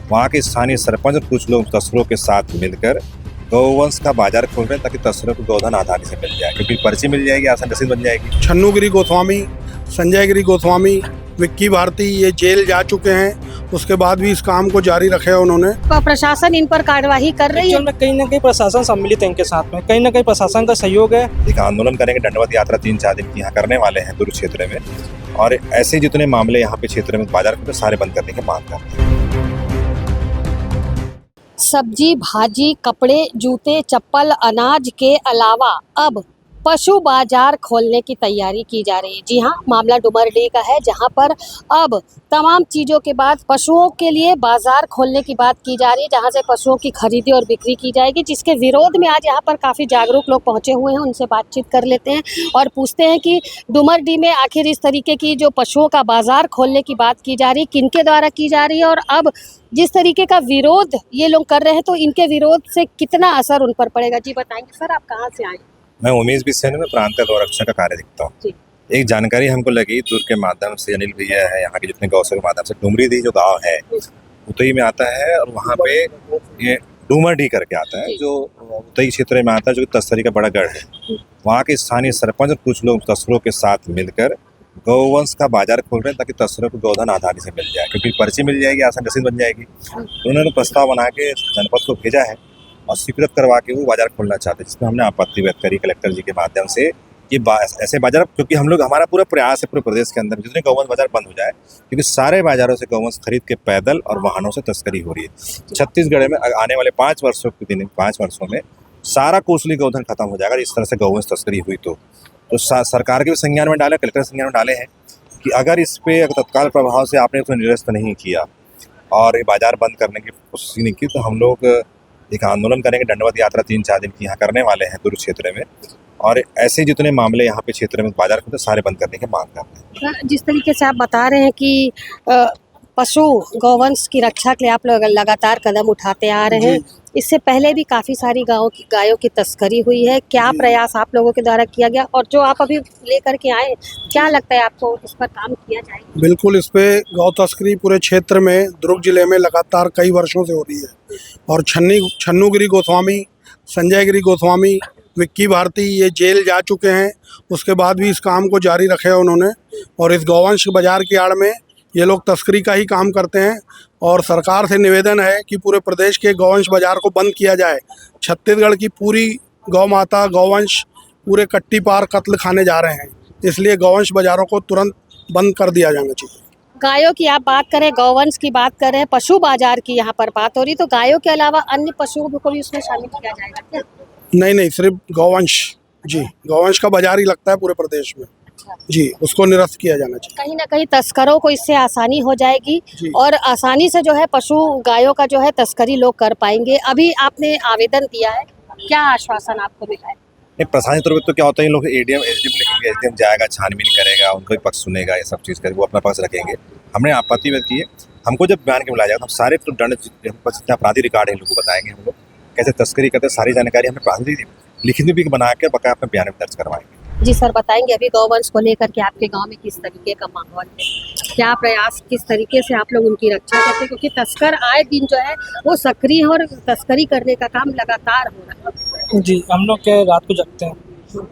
वहाँ के स्थानीय सरपंच और कुछ लोग तस्करों के साथ मिलकर गौवंश का बाजार खोल रहे हैं ताकि तस्करों को गोधन आसानी से मिल जाए, क्योंकि पर्ची मिल जाएगी, आसान रसीद बन जाएगी। छन्नू गिरी गोस्वामी, संजय गिरी गोस्वामी, विक्की भारती ये जेल जा चुके हैं, उसके बाद भी इस काम को जारी रखे है उन्होंने। प्रशासन इन पर कार्यवाही कर रही है। कहीं ना कहीं प्रशासन सम्मिलित है इनके साथ में, कहीं ना कहीं प्रशासन का सहयोग है। एक आंदोलन करेंगे, दंडवत यात्रा 3-4 दिन की यहाँ करने वाले हैं दुर्ग क्षेत्र में, और ऐसे जितने मामले यहाँ पे क्षेत्र में बाजार को सारे बंद करने की मांग करते हैं। सब्जी, भाजी, कपड़े, जूते, चप्पल, अनाज के अलावा अब पशु बाजार खोलने की तैयारी की जा रही है। जी हाँ, मामला डुमरडीह का है, जहाँ पर अब तमाम चीज़ों के बाद पशुओं के लिए बाजार खोलने की बात की जा रही है, जहाँ से पशुओं की खरीदी और बिक्री की जाएगी, जिसके विरोध में आज यहाँ पर काफ़ी जागरूक लोग पहुँचे हुए हैं। उनसे बातचीत कर लेते हैं और पूछते हैं कि डुमरडीह में आखिर इस तरीके की जो पशुओं का बाजार खोलने की बात की जा रही है, किनके द्वारा की जा रही है, और अब जिस तरीके का विरोध ये लोग कर रहे हैं तो इनके विरोध से कितना असर उन पर पड़ेगा। जी बताएंगे सर, आप कहाँ से आए? मैं उमेश बिसेन में प्रांतीय गौरक्षा का कार्य देखता हूँ। एक जानकारी हमको लगी दुर्ग के माध्यम से, अनिल भैया है यहाँ के जितने गौसेवा के माध्यम से, डुमरीडीह जो गांव है उतई में आता है, और वहाँ पे ये डुमरडीह करके आता है जो उतई क्षेत्र में आता है, जो तस्करी का बड़ा गढ़ है। वहाँ के स्थानीय सरपंच और कुछ लोग तस्करों के साथ मिलकर गौवंश का बाजार खोल रहे हैं ताकि तस्करों को गोधन आसानी से मिल जाए, क्योंकि पर्ची मिल जाएगी, आसान रसीद बन जाएगी। उन्होंने प्रस्ताव बना के जनपद को भेजा है और स्वीकृत करवा के वो बाजार खोलना चाहते हैं, जिसमें हमने आपत्ति व्यक्त करी कलेक्टर जी के माध्यम से। ये ऐसे बाजार, क्योंकि हम लोग, हमारा पूरा प्रयास है पूरे प्रदेश के अंदर जितने गौवंश बाजार बंद हो जाए, क्योंकि सारे बाजारों से गौवंश खरीद के पैदल और वाहनों से तस्करी हो रही है। छत्तीसगढ़ में आने वाले 5 वर्षों में सारा कुशली गोधन खत्म हो जाएगा इस तरह से गौवंश तस्करी हुई। तो सरकार के भी संज्ञान में डाले, कलेक्टर संज्ञान में डाले हैं कि अगर इस पे तत्काल प्रभाव से आपने उसमें निरस्त नहीं किया और ये बाजार बंद करने की कोशिश नहीं की, तो हम लोग एक आंदोलन करेंगे, दंडवत यात्रा 3-4 दिन की यहाँ करने वाले हैं दुर्ग क्षेत्र में, और ऐसे जितने मामले यहाँ पे क्षेत्र में बाजार को सारे बंद करने की मांग करते हैं। जिस तरीके से आप बता रहे हैं कि पशु गौवंश की रक्षा के लिए आप लोग लगातार कदम उठाते आ रहे हैं, इससे पहले भी काफ़ी सारी गायों की तस्करी हुई है, क्या प्रयास आप लोगों के द्वारा किया गया, और जो आप अभी लेकर के आए, क्या लगता है आपको इस पर काम किया जाएगा? बिल्कुल, इस पे गौ तस्करी पूरे क्षेत्र में, दुर्ग जिले में लगातार कई वर्षों से हो रही है, और छन्नू गिरी गोस्वामी, संजय गिरी गोस्वामी, विक्की भारती ये जेल जा चुके हैं, उसके बाद भी इस काम को जारी रखे है उन्होंने। और इस गौवंश बाजार की आड़ में ये लोग तस्करी का ही काम करते हैं, और सरकार से निवेदन है कि पूरे प्रदेश के गौवंश बाजार को बंद किया जाए। छत्तीसगढ़ की पूरी गौ माता, गौवंश पूरे कट्टी पार कत्ल खाने जा रहे हैं, इसलिए गौवंश बाजारों को तुरंत बंद कर दिया जाना चाहिए। गायों की आप बात करें, गौवंश की बात करें, पशु बाजार की यहाँ पर बात हो रही, तो गायों के अलावा अन्य पशुओं को भी उसमें शामिल किया जाएगा क्या? नहीं, सिर्फ गौवंश। जी, गौवंश का बाजार ही लगता है पूरे प्रदेश में। जी, उसको निरस्त किया जाना चाहिए। कहीं ना कहीं तस्करों को इससे आसानी हो जाएगी और आसानी से जो है पशु गायों का जो है तस्करी लोग कर पाएंगे। अभी आपने आवेदन दिया है, क्या आश्वासन आपको मिला है? नहीं, प्रशासनिक तौर पर तो क्या होता है, इन लोग एडीएम लिखेंगे, एसडीएम जाएगा, छानबीन करेगा, उनको भी पक्ष सुनेगा, ये सब चीज़ करेगा, वो अपना पक्ष रखेंगे। हमने आपत्ति व्यक्त की है, हमको जब बयान के बुलाया जाएगा, हम सारे तो दंड जितने अपराधी रिकॉर्ड है इन लोगों को बताएंगे, हम लोग कैसे तस्करी करते हैं, सारी जानकारी हमने प्राथमिक लिखित भी बना के बकाया अपने बयान में दर्ज करवाएंगे। जी सर, बताएंगे अभी गौवंश को लेकर के आपके गांव में किस तरीके का माहौल है, क्या प्रयास, किस तरीके से आप लोग उनकी रक्षा करते हैं, क्योंकि तस्कर आए दिन जो है वो सक्रिय और तस्करी करने का काम लगातार हो रहा है। जी, हम लोग क्या रात को जगते हैं,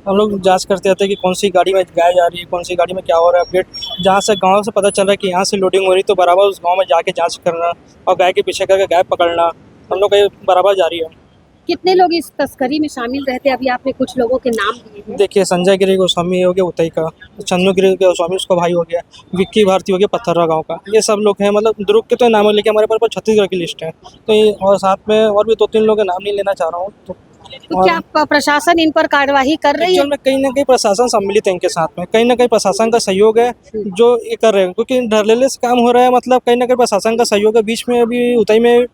हम लोग जांच करते रहते हैं कि कौन सी गाड़ी में गाय जा रही है, कौन सी गाड़ी में क्या हो रहा है अपडेट। जहाँ से गाँव से पता चल रहा है कि यहाँ से लोडिंग हो रही, तो बराबर उस गाँव में जाके जाँच करना और गाय के पीछे करके गाय पकड़ना, हम लोग का बराबर जारी है। कितने लोग इस तस्करी में शामिल रहते हैं? अभी आपने कुछ लोगों के नाम दिए हैं। देखिए, संजय गिरी गोस्वामी हो गया उतई का, छन्नू गिरी गोस्वामी उसका भाई हो गया, विक्की भारती हो गया पत्थररा गांव का, ये सब लोग हैं। मतलब दुर्ग के तो नाम है, लेकिन हमारे पास छत्तीसगढ़ की लिस्ट है, तो ये और साथ में और भी 2-3 लोगों के नाम नहीं लेना चाह रहा हूँ। तो क्या प्रशासन इन पर कार्यवाही कर रही है? कहीं ना कहीं प्रशासन सम्मिलित है इनके साथ में, कहीं ना कहीं प्रशासन का सहयोग है जो ये कर रहे हैं, क्योंकि ढरलेले से काम हो रहा है। मतलब कहीं ना कहीं प्रशासन का सहयोग है। बीच में अभी उतई में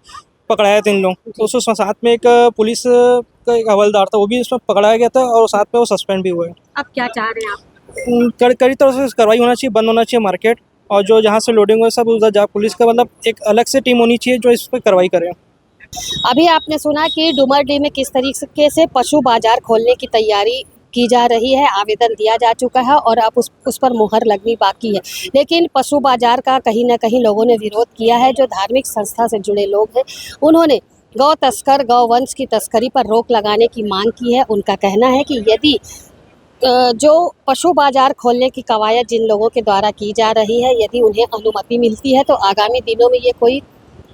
पकड़ाया 3 लोग, तो उस साथ में एक पुलिस का एक हवलदार था, वो भी इसमें पकड़ाया गया था और साथ में वो सस्पेंड भी हुए। अब क्या चाह रहे हैं आप? कड़ी तरह से कार्रवाई होना चाहिए, बंद होना चाहिए मार्केट, और जो जहाँ से लोडिंग हो सब उधर जा पुलिस का मतलब एक अलग से टीम होनी चाहिए जो इस पर कार्रवाई करे। अभी आपने सुना कि डुमरडीह में किस तरीके से पशु बाजार खोलने की तैयारी की जा रही है, आवेदन दिया जा चुका है और अब उस पर मुहर लगनी बाकी है। लेकिन पशु बाजार का कहीं ना कहीं लोगों ने विरोध किया है। जो धार्मिक संस्था से जुड़े लोग हैं उन्होंने गौ तस्कर गौवंश की तस्करी पर रोक लगाने की मांग की है। उनका कहना है कि यदि जो पशु बाजार खोलने की कवायद जिन लोगों के द्वारा की जा रही है, यदि उन्हें अनुमति मिलती है तो आगामी दिनों में ये कोई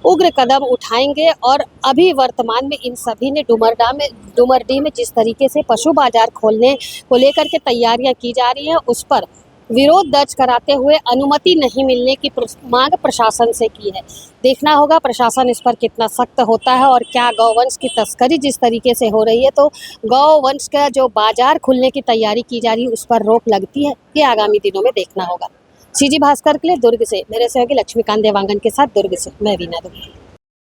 उग्र कदम उठाएंगे। और अभी वर्तमान में इन सभी ने डुमरडी में जिस तरीके से पशु बाजार खोलने को लेकर के तैयारियां की जा रही हैं उस पर विरोध दर्ज कराते हुए अनुमति नहीं मिलने की मांग प्रशासन से की है। देखना होगा प्रशासन इस पर कितना सख्त होता है और क्या गौवंश की तस्करी जिस तरीके से हो रही है तो गौवंश का जो बाजार खुलने की तैयारी की जा रही है उस पर रोक लगती है, ये आगामी दिनों में देखना होगा। सीजी भास्कर के लिए दुर्ग से मेरे सहयोगी लक्ष्मीकांत देवांगन के साथ दुर्ग से मैं वीना दुबे।